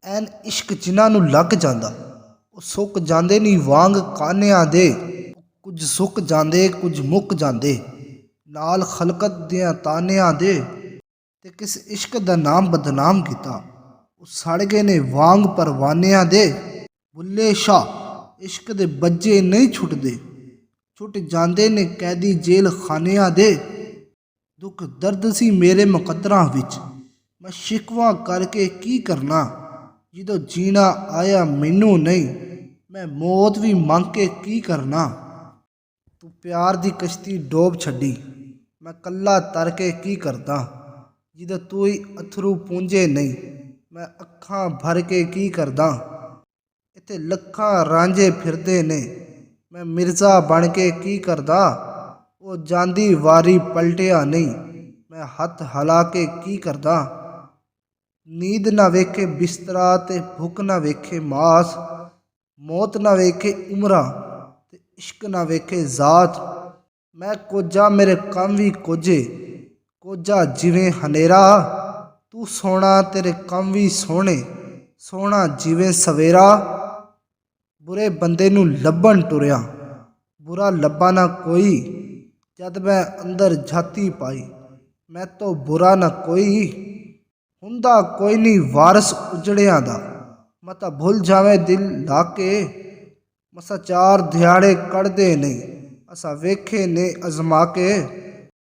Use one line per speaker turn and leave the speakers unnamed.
ਐਨ ਇਸ਼ਕ ਜਿਨ੍ਹਾਂ ਨੂੰ ਲੱਗ ਜਾਂਦਾ ਉਹ ਸੁੱਕ ਜਾਂਦੇ ਨਹੀਂ ਵਾਂਗ ਕਾਨਿਆਂ ਦੇ। ਕੁਝ ਸੁੱਕ ਜਾਂਦੇ ਕੁਝ ਮੁੱਕ ਜਾਂਦੇ ਨਾਲ ਖਲਕਤ ਦੀਆਂ ਤਾਨਿਆਂ ਦੇ। ਤੇ ਕਿਸ ਇਸ਼ਕ ਦਾ ਨਾਮ ਬਦਨਾਮ ਕੀਤਾ ਉਹ ਸੜ ਗਏ ਨੇ ਵਾਂਗ ਪਰਵਾਨਿਆਂ ਦੇ। ਬੁੱਲੇ ਸ਼ਾਹ ਇਸ਼ਕ ਦੇ ਬੱਜੇ ਨਹੀਂ ਛੁੱਟਦੇ, ਛੁੱਟ ਜਾਂਦੇ ਨੇ ਕੈਦੀ ਜੇਲ੍ਹ ਖਾਨਿਆਂ ਦੇ। ਦੁੱਖ ਦਰਦ ਸੀ ਮੇਰੇ ਮੁਕੱਦਰਾਂ ਵਿੱਚ, ਮੈਂ ਸ਼ਿਕਵਾ ਕਰਕੇ ਕੀ ਕਰਨਾ। ਜਦੋਂ ਜੀਣਾ ਆਇਆ ਮੈਨੂੰ ਨਹੀਂ, ਮੈਂ ਮੌਤ ਵੀ ਮੰਗ ਕੇ ਕੀ ਕਰਨਾ। ਤੂੰ ਪਿਆਰ ਦੀ ਕਸ਼ਤੀ ਡੋਬ ਛੱਡੀ, ਮੈਂ ਕੱਲਾ ਤਰ ਕੇ ਕੀ ਕਰਦਾ। ਜਦੋਂ ਤੂੰ ਹੀ ਅਥਰੂ ਪੂੰਝੇ ਨਹੀਂ, ਮੈਂ ਅੱਖਾਂ ਭਰ ਕੇ ਕੀ ਕਰਦਾ। ਇੱਥੇ ਲੱਖਾਂ ਰਾਂਝੇ ਫਿਰਦੇ ਨੇ, ਮੈਂ ਮਿਰਜ਼ਾ ਬਣ ਕੇ ਕੀ ਕਰਦਾ। ਉਹ ਜਾਂਦੀ ਵਾਰੀ ਪਲਟਿਆ ਨਹੀਂ, ਮੈਂ ਹੱਥ ਹਿਲਾ ਕੇ ਕੀ ਕਰਦਾ। ਨੀਂਦ ਨਾ ਵੇਖੇ ਬਿਸਤਰਾ ਤੇ ਭੁੱਖ ਨਾ ਵੇਖੇ ਮਾਸ, ਮੌਤ ਨਾ ਵੇਖੇ ਉਮਰਾਂ ਤੇ ਇਸ਼ਕ ਨਾ ਵੇਖੇ ਜ਼ਾਤ। ਮੈਂ ਕੋਝਾ ਮੇਰੇ ਕੰਮ ਵੀ ਕੋਝੇ, ਕੋਝਾ ਜਿਵੇਂ ਹਨੇਰਾ। ਤੂੰ ਸੋਹਣਾ ਤੇਰੇ ਕੰਮ ਵੀ ਸੋਹਣੇ, ਸੋਹਣਾ ਜਿਵੇਂ ਸਵੇਰਾ। ਬੁਰੇ ਬੰਦੇ ਨੂੰ ਲੱਭਣ ਟੁਰਿਆ, ਬੁਰਾ ਲੱਭਾ ਨਾ ਕੋਈ। ਜਦ ਮੈਂ ਅੰਦਰ ਝਾਤੀ ਪਾਈ, ਮੈਂ ਤੋਂ ਬੁਰਾ ਨਾ ਕੋਈ। ਹੁੰਦਾ ਕੋਈ ਨਹੀਂ ਵਾਰਸ ਉਜੜਿਆਂ ਦਾ, ਮਤਾ ਭੁੱਲ ਜਾਵੇਂ ਦਿਲ ਲਾ ਕੇ। ਮਸਾ ਚਾਰ ਦਿਹਾੜੇ ਕੱਢਦੇ ਨਹੀਂ, ਅਸਾਂ ਵੇਖੇ ਨੇ ਅਜ਼ਮਾ ਕੇ।